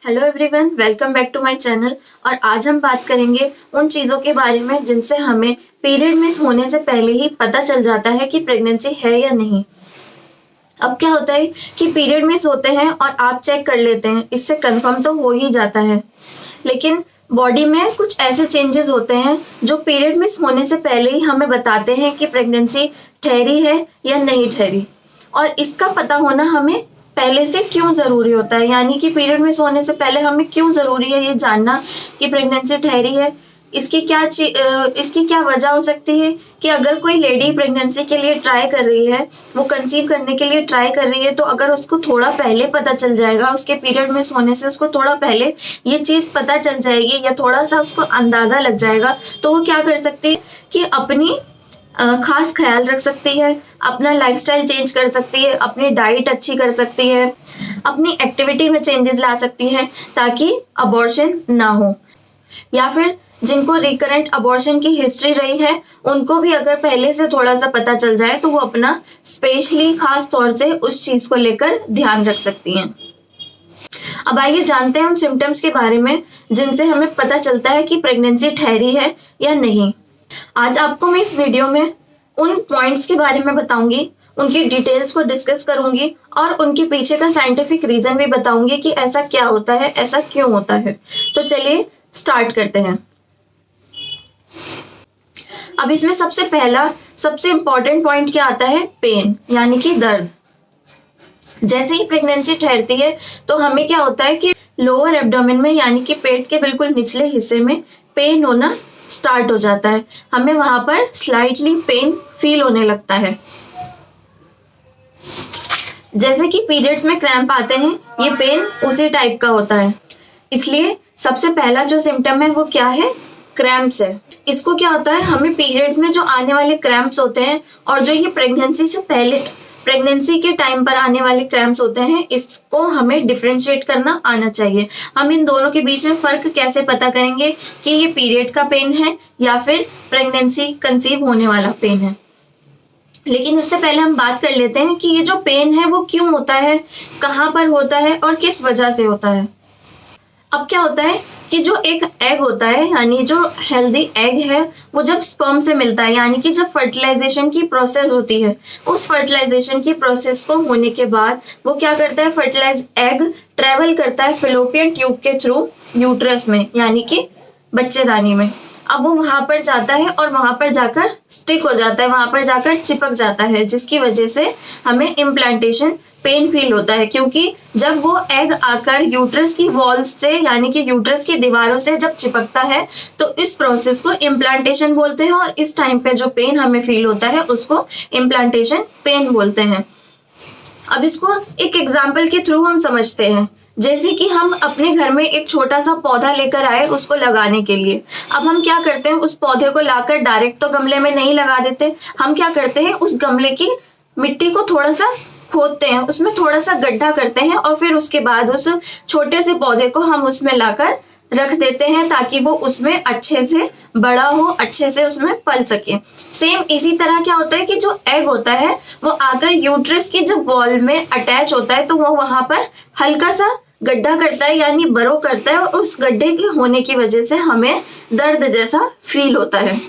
Hello everyone, welcome back to my channel. और आज हम बात करेंगे उन चीज़ों के बारे में जिनसे हमें पीरियड मिस होने से पहले ही पता चल जाता है कि प्रेगनेंसी है या नहीं। अब क्या होता है कि पीरियड मिस होते हैं और आप चेक कर लेते हैं, इससे कंफर्म तो हो ही जाता है, लेकिन बॉडी में कुछ ऐसे चेंजेस होते हैं जो पीरियड मिस होने से पहले ही हमें बताते हैं कि प्रेगनेंसी ठहरी है या नहीं ठहरी। और इसका पता होना हमें पहले से क्यों जरूरी होता है, यानी कि पीरियड मिस होने से पहले हमें क्यों जरूरी है ये जानना कि प्रेगनेंसी ठहरी है। इसकी क्या वजह हो सकती है कि अगर कोई लेडी प्रेगनेंसी के लिए ट्राई कर रही है, वो कंसीव करने के लिए ट्राई कर रही है, तो अगर उसको थोड़ा पहले पता चल जाएगा, उसके पीरियड मिस होने से उसको थोड़ा पहले ये चीज पता चल जाएगी या थोड़ा सा उसको अंदाजा लग जाएगा, तो वो क्या कर सकती है कि अपनी खास ख्याल रख सकती है, अपना लाइफस्टाइल चेंज कर सकती है, अपनी डाइट अच्छी कर सकती है, अपनी एक्टिविटी में चेंजेस ला सकती है ताकि अबॉर्शन ना हो। या फिर जिनको रिकरेंट अबॉर्शन की हिस्ट्री रही है, उनको भी अगर पहले से थोड़ा सा पता चल जाए तो वो अपना स्पेशली खास तौर से उस चीज को लेकर ध्यान रख सकती हैं। अब आइए जानते हैं उन सिम्टम्स के बारे में जिनसे हमें पता चलता है कि प्रेगनेंसी ठहरी है या नहीं। आज आपको मैं इस वीडियो में उन पॉइंट्स के बारे में बताऊंगी, उनकी डिटेल्स को डिस्कस करूंगी और उनके पीछे का साइंटिफिक रीजन भी बताऊंगी कि ऐसा क्या होता है, ऐसा क्यों होता है। तो चलिए स्टार्ट करते हैं। अब इसमें सबसे पहला सबसे इंपॉर्टेंट पॉइंट क्या आता है? पेन, यानी कि दर्द। जैसे ही प्रेगनेंसी ठहरती है तो हमें क्या होता है कि लोअर एब्डोमेन में, यानी कि पेट के बिल्कुल निचले हिस्से में पेन होना स्टार्ट हो जाता है। हमें वहां पर स्लाइटली पेन फील होने लगता है। जैसे कि पीरियड्स में क्रैम्प आते हैं, ये पेन उसी टाइप का होता है। इसलिए सबसे पहला जो सिम्टम है वो क्या है? क्रैम्प्स है। इसको क्या होता है, हमें पीरियड्स में जो आने वाले क्रैम्प्स होते हैं और जो ये प्रेगनेंसी से पहले, प्रेगनेंसी के टाइम पर आने वाले क्रैम्प्स होते हैं, इसको हमें डिफरेंशिएट करना आना चाहिए। हम इन दोनों के बीच में फर्क कैसे पता करेंगे कि ये पीरियड का पेन है या फिर प्रेगनेंसी कंसीव होने वाला पेन है। लेकिन उससे पहले हम बात कर लेते हैं कि ये जो पेन है वो क्यों होता है, कहाँ पर होता है और किस वजह से होता है। अब क्या होता है कि जो एक एग होता है, यानी जो हेल्दी एग है, वो जब स्पर्म से मिलता है, यानी कि जब फर्टिलाइजेशन की प्रोसेस होती है, उस फर्टिलाइजेशन की प्रोसेस को होने के बाद वो क्या करता है, फर्टिलाइज एग ट्रेवल करता है फेलोपियन ट्यूब के थ्रू यूट्रस में, यानी कि बच्चेदानी में। अब वो वहां पर जाता है और वहां पर जाकर स्टिक हो जाता है, वहां पर जाकर चिपक जाता है, जिसकी वजह से हमें इम्प्लांटेशन पेन फील होता है। क्योंकि जब वो एग आकर यूट्रस की वॉल्स से, यानी कि यूट्रस की दीवारों से जब चिपकता है, तो इस प्रोसेस को इम्प्लांटेशन बोलते हैं और इस टाइम पे जो पेन हमें फील होता है उसको इम्प्लांटेशन पेन बोलते हैं। अब इसको एक एग्जाम्पल के थ्रू हम समझते हैं। जैसे कि हम अपने घर में एक छोटा सा पौधा लेकर आए उसको लगाने के लिए। अब हम क्या करते हैं, उस पौधे को लाकर डायरेक्ट तो गमले में नहीं लगा देते। हम क्या करते हैं, उस गमले की मिट्टी को थोड़ा सा खोदते हैं, उसमें थोड़ा सा गड्ढा करते हैं और फिर उसके बाद उस छोटे से पौधे को हम उसमें लाकर रख देते हैं ताकि वो उसमें अच्छे से बड़ा हो, अच्छे से उसमें पल सके। सेम इसी तरह क्या होता है कि जो एग होता है वो आकर यूट्रस की जब वॉल में अटैच होता है तो वो वहां पर हल्का सा गड्ढा करता है, यानी बरो करता है, और उस गड्ढे के होने की वजह से हमें दर्द जैसा फील होता है।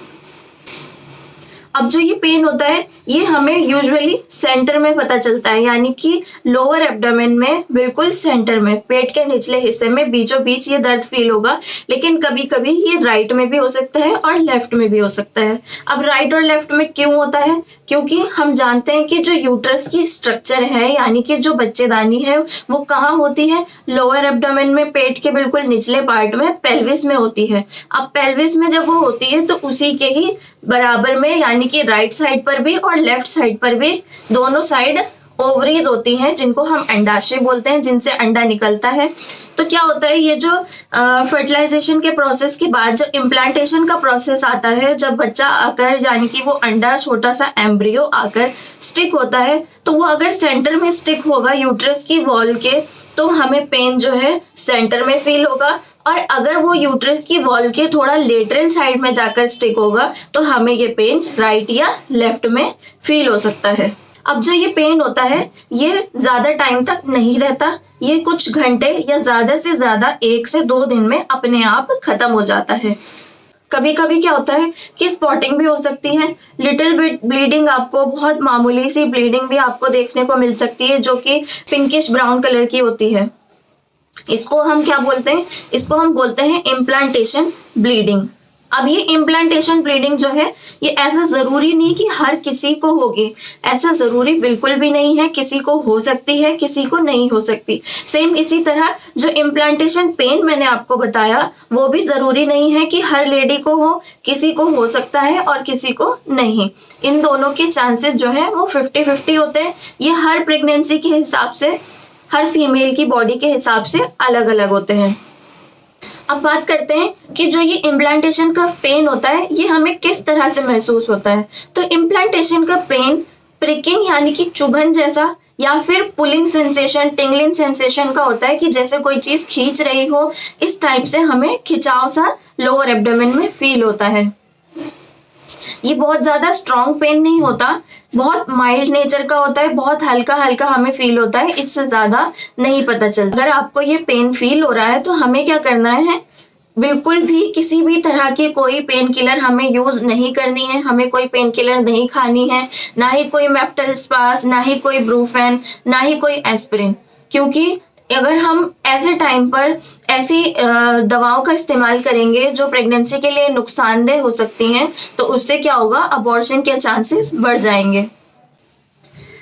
अब जो ये पेन होता है ये हमें यूजुअली सेंटर में पता चलता है, यानी कि लोअर एब्डोमेन में बिल्कुल सेंटर में, पेट के निचले हिस्से में बीचों बीच ये दर्द फील होगा। लेकिन कभी कभी ये राइट में भी हो सकता है और लेफ्ट में भी हो सकता है। अब राइट और लेफ्ट में क्यों होता है? क्योंकि हम जानते हैं कि जो यूट्रस की स्ट्रक्चर है, यानी कि जो बच्चेदानी है, वो कहाँ होती है? लोअर एब्डोमेन में, पेट के बिल्कुल निचले पार्ट में, पेल्विस में होती है। अब पेल्विस में जब वो होती है तो उसी के ही बराबर में, यानी कि राइट साइड पर भी और लेफ्ट साइड पर भी, दोनों साइड ओवरीज होती हैं, जिनको हम अंडाशय बोलते हैं, जिनसे अंडा निकलता है। तो क्या होता है, ये जो फर्टिलाइजेशन के प्रोसेस के बाद जो इम्प्लांटेशन का प्रोसेस आता है, जब बच्चा आकर, यानी कि वो अंडा, छोटा सा एम्ब्रियो आकर स्टिक होता है, तो वो अगर सेंटर में स्टिक होगा यूट्रस की वॉल के, तो हमें पेन जो है सेंटर में फील होगा। और अगर वो यूट्रस की वॉल के थोड़ा लेटरल साइड में जाकर स्टिक होगा तो हमें ये पेन राइट या लेफ्ट में फील हो सकता है। अब जो ये पेन होता है ये ज्यादा टाइम तक नहीं रहता, ये कुछ घंटे या ज्यादा से ज्यादा 1 से 2 दिन में अपने आप खत्म हो जाता है। कभी कभी क्या होता है कि स्पॉटिंग भी हो सकती है, लिटिल बिट ब्लीडिंग, आपको बहुत मामूली सी ब्लीडिंग भी आपको देखने को मिल सकती है जो कि पिंकिश ब्राउन कलर की होती है। इसको हम क्या बोलते हैं, इसको हम बोलते हैं इम्प्लांटेशन ब्लीडिंग। अब ये इम्प्लांटेशन ब्लीडिंग जो है ये ऐसा जरूरी नहीं कि हर किसी को होगी, ऐसा जरूरी बिल्कुल भी नहीं है, किसी को हो सकती है किसी को नहीं हो सकती। सेम इसी तरह जो इम्प्लांटेशन पेन मैंने आपको बताया वो भी जरूरी नहीं है कि हर लेडी को हो, किसी को हो सकता है और किसी को नहीं। इन दोनों के चांसेस जो है वो 50-50 होते हैं। ये हर प्रेगनेंसी के हिसाब से, हर फीमेल की बॉडी के हिसाब से अलग अलग होते हैं। अब बात करते हैं कि जो ये इम्प्लांटेशन का पेन होता है ये हमें किस तरह से महसूस होता है। तो इम्प्लांटेशन का पेन प्रिकिंग यानी कि चुभन जैसा या फिर पुलिंग सेंसेशन, टिंगलिंग सेंसेशन का होता है कि जैसे कोई चीज खींच रही हो, इस टाइप से हमें खिंचाव सा लोअर एब्डोमेन में फील होता है। ये बहुत ज्यादा स्ट्रॉन्ग पेन नहीं होता, बहुत माइल्ड नेचर का होता है, बहुत हल्का हल्का हमें फील होता है, इससे ज्यादा नहीं पता चलता। अगर आपको ये पेन फील हो रहा है तो हमें क्या करना है, बिल्कुल भी किसी भी तरह की कोई पेन किलर हमें यूज नहीं करनी है, हमें कोई पेन किलर नहीं खानी है, ना ही कोई मेफ्टल स्पास, ना ही कोई ब्रूफेन, ना ही कोई एस्पिरिन। क्योंकि अगर हम ऐसे टाइम पर ऐसी दवाओं का इस्तेमाल करेंगे जो प्रेगनेंसी के लिए नुकसानदेह हो सकती हैं तो उससे क्या होगा, अबॉर्शन के चांसेस बढ़ जाएंगे।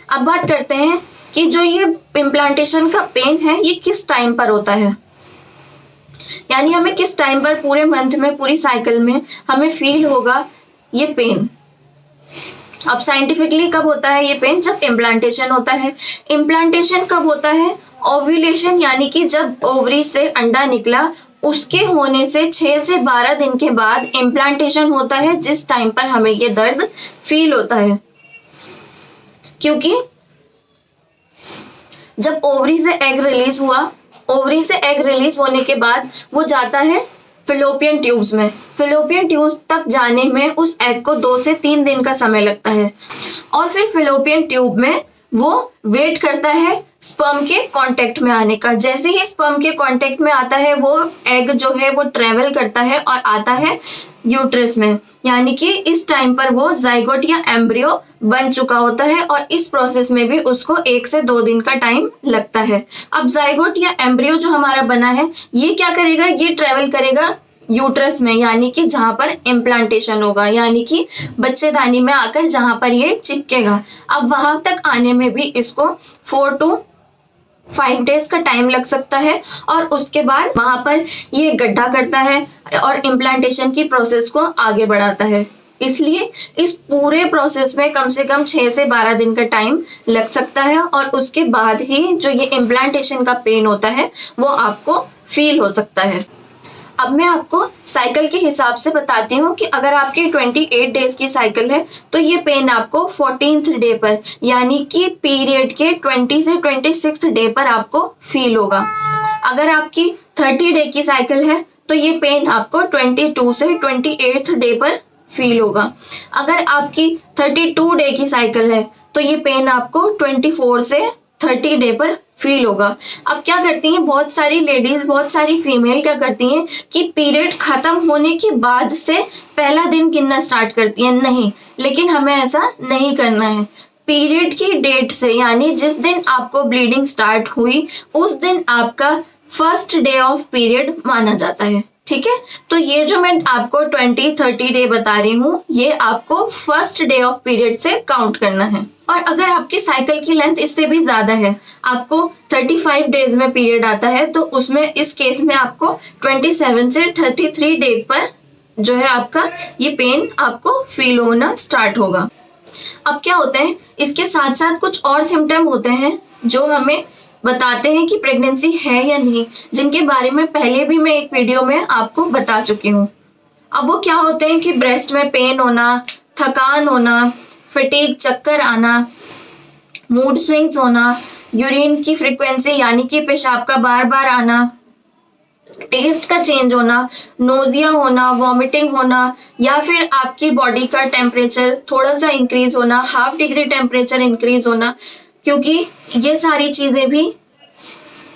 अब बात करते हैं कि जो ये इम्प्लांटेशन का पेन है ये किस टाइम पर होता है, यानी हमें किस टाइम पर पूरे मंथ में, पूरी साइकिल में हमें फील होगा ये पेन। अब साइंटिफिकली कब होता है ये पेन, जब इम्प्लांटेशन होता है। इम्प्लांटेशन कब होता है, ओव्यूलेशन यानी कि जब ओवरी से अंडा निकला उसके होने से 6 से 12 दिन के बाद इम्प्लांटेशन होता है, जिस टाइम पर हमें ये दर्द फील होता है। क्योंकि जब ओवरी से एग रिलीज हुआ, ओवरी से एग रिलीज होने के बाद वो जाता है फिलोपियन ट्यूब्स में। फिलोपियन ट्यूब्स तक जाने में उस एग को 2 से 3 दिन का समय लगता है और फिर फिलोपियन ट्यूब में वो वेट करता है स्पर्म के कांटेक्ट में आने का। जैसे ही स्पर्म के कांटेक्ट में आता है वो एग जो है वो ट्रेवल करता है और आता है यूट्रस में, यानी कि इस टाइम पर वो जाइगोट या एम्ब्रियो बन चुका होता है और इस प्रोसेस में भी उसको 1 से 2 दिन का टाइम लगता है। अब जाइगोट या एम्ब्रियो जो हमारा बना है ये क्या करेगा, ये ट्रेवल करेगा यूट्रस में, यानी कि जहां पर इम्प्लांटेशन होगा, यानी कि बच्चेदानी में आकर जहां पर ये चिपकेगा। अब वहां तक आने में भी इसको 4 to 5 डेज का टाइम लग सकता है और उसके बाद वहां पर ये गड्ढा करता है और इम्प्लांटेशन की प्रोसेस को आगे बढ़ाता है। इसलिए इस पूरे प्रोसेस में कम से कम 6 से 12 दिन का टाइम लग सकता है और उसके बाद ही जो ये इम्प्लांटेशन का पेन होता है वो आपको फील हो सकता है। अब मैं आपको साइकिल के हिसाब से बताती हूँ कि अगर आपकी 28 डेज की साइकिल है तो ये पेन आपको 14th डे पर, यानी कि पीरियड के 20 से 26th डे पर आपको फील होगा। अगर आपकी 30 डे की साइकिल है तो ये पेन आपको 22 से 28th डे पर फील होगा। अगर आपकी 32 डे की साइकिल है तो ये पेन आपको 24 से 30 डे पर फील होगा। अब क्या करती हैं बहुत सारी लेडीज, बहुत सारी फीमेल क्या करती हैं कि पीरियड खत्म होने के बाद से पहला दिन गिनना स्टार्ट करती हैं। नहीं, लेकिन हमें ऐसा नहीं करना है। पीरियड की डेट से, यानी जिस दिन आपको ब्लीडिंग स्टार्ट हुई उस दिन आपका फर्स्ट डे ऑफ पीरियड माना जाता है। ठीक है, तो ये जो मैं आपको 20-30 डे बता रही हूँ ये आपको फर्स्ट डे ऑफ पीरियड से काउंट करना है। और अगर आपकी साइकिल की लेंथ इससे भी ज्यादा है, आपको 35 डेज में पीरियड आता है, तो उसमें इस केस में आपको 27 से 33 डेज पर जो है आपका ये पेन आपको फील होना स्टार्ट होगा। अब क्या होता है, इसके साथ साथ कुछ और सिम्टम होते हैं जो हमें बताते हैं कि प्रेगनेंसी है या नहीं, जिनके बारे में पहले भी मैं एक वीडियो में आपको बता चुकी हूँ। अब वो क्या होते हैं कि ब्रेस्ट में पेन होना, थकान होना, फटीग, चक्कर आना, मूड स्विंग्स होना, यूरिन की फ्रीक्वेंसी यानी कि पेशाब का बार बार आना, टेस्ट का चेंज होना, नोजिया होना, वॉमिटिंग होना, या फिर आपकी बॉडी का टेम्परेचर थोड़ा सा इंक्रीज होना, 0.5 डिग्री टेम्परेचर इंक्रीज होना, क्योंकि ये सारी चीजें भी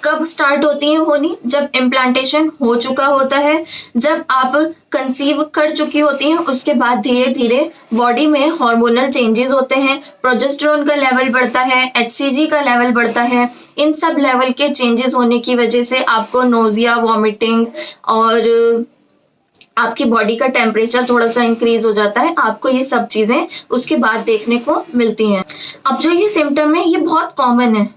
कब स्टार्ट होती है होनी, जब इम्प्लांटेशन हो चुका होता है, जब आप कंसीव कर चुकी होती हैं, उसके बाद धीरे धीरे बॉडी में हार्मोनल चेंजेस होते हैं, प्रोजेस्टेरोन का लेवल बढ़ता है, HCG का लेवल बढ़ता है। इन सब लेवल के चेंजेस होने की वजह से आपको नोजिया, वॉमिटिंग और आपकी बॉडी का टेम्परेचर थोड़ा सा इंक्रीज हो जाता है। आपको ये सब चीजें उसके बाद देखने को मिलती हैं। अब जो ये सिम्टम है ये बहुत कॉमन है,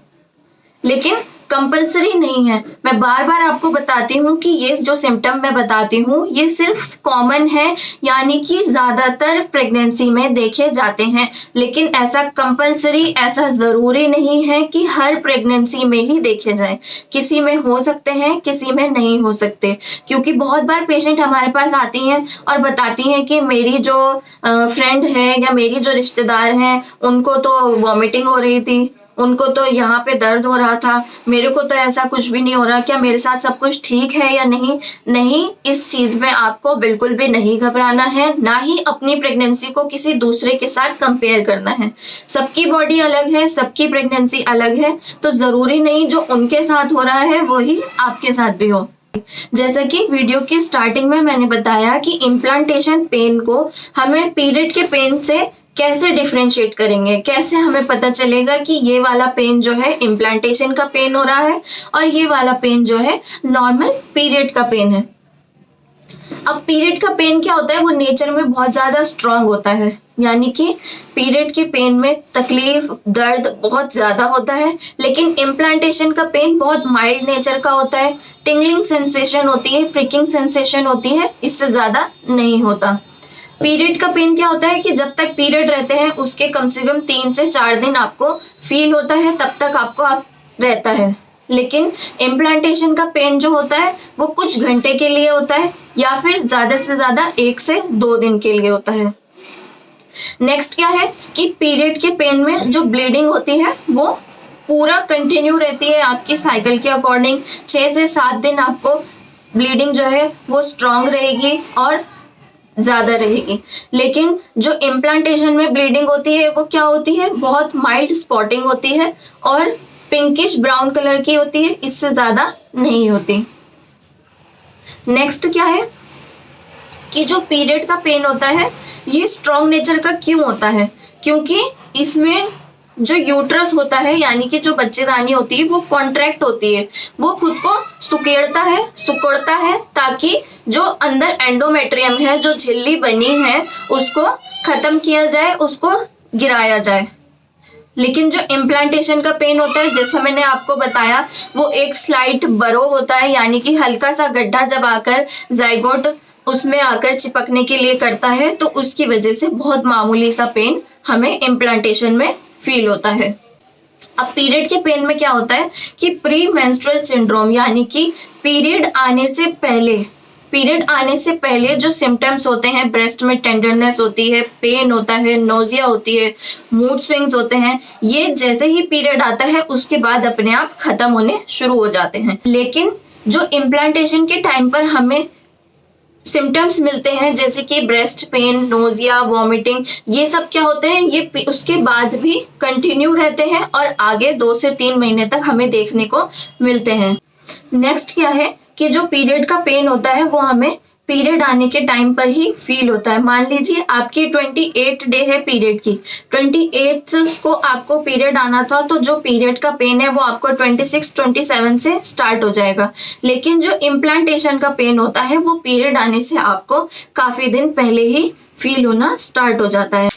लेकिन कंपलसरी नहीं है। मैं बार बार आपको बताती हूँ कि ये जो सिम्टम मैं बताती हूँ ये सिर्फ कॉमन है, यानी कि ज्यादातर प्रेगनेंसी में देखे जाते हैं, लेकिन ऐसा कंपलसरी, ऐसा जरूरी नहीं है कि हर प्रेगनेंसी में ही देखे जाए। किसी में हो सकते हैं, किसी में नहीं हो सकते, क्योंकि बहुत बार पेशेंट हमारे पास आती हैं और बताती हैं कि मेरी जो फ्रेंड है या मेरी जो रिश्तेदार हैं उनको तो वॉमिटिंग हो रही थी, उनको तो यहाँ पे दर्द हो रहा था, मेरे को तो ऐसा कुछ भी नहीं हो रहा, क्या मेरे साथ सब कुछ ठीक है या नहीं। नहीं, इस चीज में आपको बिल्कुल भी नहीं घबराना है, ना ही अपनी प्रेगनेंसी को किसी दूसरे के साथ कंपेयर करना है। सबकी बॉडी अलग है, सबकी प्रेगनेंसी अलग है, तो जरूरी नहीं जो उनके साथ हो रहा है वही आपके साथ भी हो। जैसा कि वीडियो की स्टार्टिंग में मैंने बताया कि इम्प्लांटेशन पेन को हमें पीरियड के पेन से कैसे डिफरेंशिएट करेंगे, कैसे हमें पता चलेगा कि ये वाला पेन जो है इम्प्लांटेशन का पेन हो रहा है और ये वाला पेन जो है नॉर्मल पीरियड का पेन है। अब पीरियड का पेन क्या होता है, वो नेचर में बहुत ज्यादा स्ट्रांग होता है, यानी कि पीरियड के पेन में तकलीफ, दर्द बहुत ज्यादा होता है, लेकिन इम्प्लांटेशन का पेन बहुत माइल्ड नेचर का होता है। टिंगलिंग सेंसेशन होती है, प्रिकिंग सेंसेशन होती है, इससे ज्यादा नहीं होता। पीरियड का पेन क्या होता है कि जब तक पीरियड रहते हैं उसके कम से कम 3 से 4 दिन आपको फील होता है, तब तक आपको रहता है। लेकिन इम्प्लांटेशन का पेन जो होता है वो कुछ घंटे के लिए होता है, या फिर ज्यादा से ज्यादा 1 से 2 दिन के लिए होता है। नेक्स्ट क्या है कि पीरियड के पेन में जो ब्लीडिंग होती है वो पूरा कंटिन्यू रहती है आपकी साइकिल के अकॉर्डिंग। 6 से 7 दिन आपको ब्लीडिंग जो है वो स्ट्रांग रहेगी और ज्यादा रहेगी। लेकिन जो इम्प्लांटेशन में ब्लीडिंग होती है वो क्या होती है, बहुत माइल्ड स्पॉटिंग होती है और पिंकिश ब्राउन कलर की होती है, इससे ज्यादा नहीं होती। नेक्स्ट क्या है कि जो पीरियड का पेन होता है ये स्ट्रॉन्ग नेचर का क्यों होता है, क्योंकि इसमें जो यूट्रस होता है, यानी कि जो बच्चेदानी होती है वो कॉन्ट्रैक्ट होती है, वो खुद को सिकुड़ता है ताकि जो अंदर एंडोमेट्रियम है, जो झिल्ली बनी है, उसको खत्म किया जाए, उसको गिराया जाए। लेकिन जो इम्प्लांटेशन का पेन होता है, जैसा मैंने आपको बताया, वो एक स्लाइट बरो होता है, यानी कि हल्का सा गड्ढा जब आकर जाइगोट उसमें आकर चिपकने के लिए करता है, तो उसकी वजह से बहुत मामूली सा पेन हमें इम्प्लांटेशन में फील होता है। अब पीरियड के पेन में क्या होता है कि प्री मेंस्ट्रुअल सिंड्रोम, यानी कि पीरियड आने से पहले जो सिम्टम्स होते हैं, ब्रेस्ट में टेंडरनेस होती है, पेन होता है, नोजिया होती है, मूड स्विंग्स होते हैं, ये जैसे ही पीरियड आता है उसके बाद अपने आप खत्म होने शुरू हो जाते हैं। लेकिन जो इम्प्लांटेशन के टाइम पर हमें सिम्टम्स मिलते हैं, जैसे कि ब्रेस्ट पेन, नोजिया, वॉमिटिंग, ये सब क्या होते हैं, ये उसके बाद भी कंटिन्यू रहते हैं और आगे 2 से 3 महीने तक हमें देखने को मिलते हैं। नेक्स्ट क्या है कि जो पीरियड का पेन होता है वो हमें पीरियड आने के टाइम पर ही फील होता है। मान लीजिए आपकी 28 डे है पीरियड की, 28 को आपको पीरियड आना था, तो जो पीरियड का पेन है वो आपको 26, 27 से स्टार्ट हो जाएगा। लेकिन जो इम्प्लांटेशन का पेन होता है वो पीरियड आने से आपको काफी दिन पहले ही फील होना स्टार्ट हो जाता है।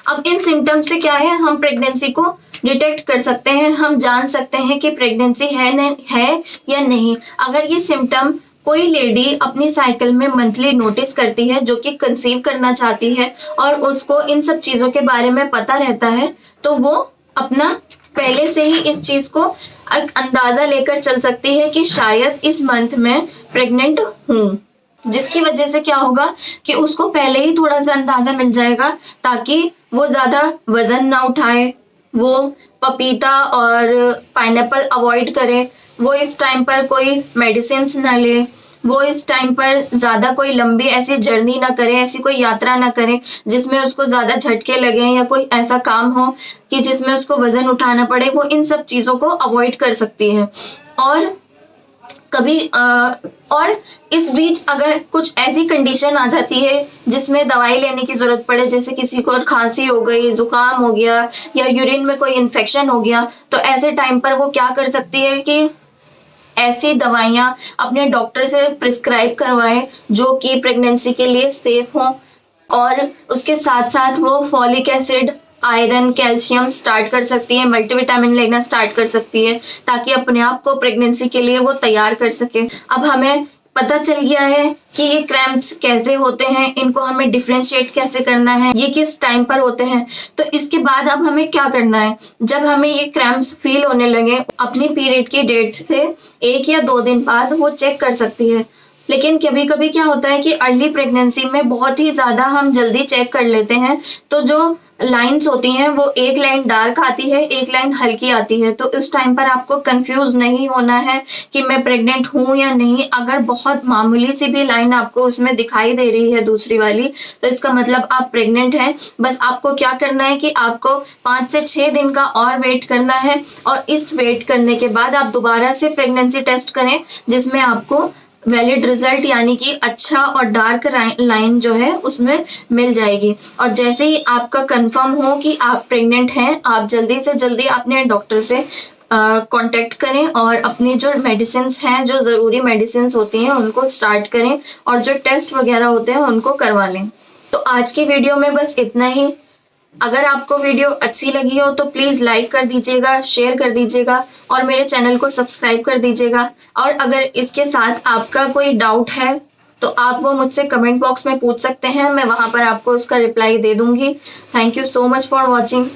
अब इन सिम्टम्स से क्या है, हम प्रेगनेंसी को डिटेक्ट कर सकते हैं, हम जान सकते हैं कि प्रेगनेंसी है या नहीं। अगर ये सिम्टम कोई लेडी अपनी साइकिल में मंथली नोटिस करती है जो कि कंसीव करना चाहती है और उसको इन सब चीजों के बारे में पता रहता है, तो वो अपना पहले से ही इस चीज को अंदाजा लेकर चल सकती है कि शायद इस मंथ में प्रेग्नेंट हूँ, जिसकी वजह से क्या होगा कि उसको पहले ही थोड़ा सा अंदाजा मिल जाएगा, ताकि वो ज्यादा वजन ना उठाए, वो पपीता और पाइनएप्पल अवॉइड करे, वो इस टाइम पर कोई मेडिसिन ना ले, वो इस टाइम पर ज़्यादा कोई लंबी ऐसी जर्नी ना करे, ऐसी कोई यात्रा ना करे जिसमें उसको ज़्यादा झटके लगे या कोई ऐसा काम हो कि जिसमें उसको वजन उठाना पड़े। वो इन सब चीज़ों को अवॉइड कर सकती है। और कभी और इस बीच अगर कुछ ऐसी कंडीशन आ जाती है जिसमें दवाई लेने की जरूरत पड़े, जैसे किसी को खांसी हो गई, जुकाम हो गया या यूरिन में कोई इन्फेक्शन हो गया, तो ऐसे टाइम पर वो क्या कर सकती है कि ऐसी दवाइयाँ अपने डॉक्टर से प्रिस्क्राइब करवाए जो कि प्रेगनेंसी के लिए सेफ हो। और उसके साथ साथ वो folic acid, iron, calcium start कर सकती है, मल्टीविटामिन लेना स्टार्ट कर सकती है, ताकि अपने आप को प्रेगनेंसी के लिए वो तैयार कर सके। अब हमें पता चल गया है कि ये क्रैम्प्स कैसे होते हैं, इनको हमें डिफ्रेंशिएट कैसे करना है, ये किस टाइम पर होते हैं। तो इसके बाद अब हमें क्या करना है, जब हमें ये क्रैम्प्स फील होने लगे, अपनी पीरियड की डेट से 1 या 2 दिन बाद वो चेक कर सकती है। लेकिन कभी कभी क्या होता है कि अर्ली प्रेगनेंसी में बहुत ही ज्यादा हम जल्दी चेक कर लेते हैं, तो जो लाइंस होती हैं वो एक लाइन डार्क आती है, एक लाइन हल्की आती है। तो इस टाइम पर आपको कंफ्यूज नहीं होना है कि मैं प्रेग्नेंट हूं या नहीं। अगर बहुत मामूली सी भी लाइन आपको उसमें दिखाई दे रही है, दूसरी वाली, तो इसका मतलब आप प्रेग्नेंट हैं। बस आपको क्या करना है कि आपको 5 से 6 दिन का और वेट करना है, और इस वेट करने के बाद आप दोबारा से प्रेगनेंसी टेस्ट करें, जिसमें आपको वैलिड रिजल्ट यानी कि अच्छा और डार्क लाइन जो है उसमें मिल जाएगी। और जैसे ही आपका कंफर्म हो कि आप प्रेग्नेंट हैं, आप जल्दी से जल्दी अपने डॉक्टर से कांटेक्ट करें और अपनी जो मेडिसिन हैं, जो ज़रूरी मेडिसिन होती हैं, उनको स्टार्ट करें, और जो टेस्ट वगैरह होते हैं उनको करवा लें। तो आज की वीडियो में बस इतना ही। अगर आपको वीडियो अच्छी लगी हो तो प्लीज़ लाइक कर दीजिएगा, शेयर कर दीजिएगा और मेरे चैनल को सब्सक्राइब कर दीजिएगा। और अगर इसके साथ आपका कोई डाउट है तो आप वो मुझसे कमेंट बॉक्स में पूछ सकते हैं, मैं वहाँ पर आपको उसका रिप्लाई दे दूँगी। Thank you so much for watching.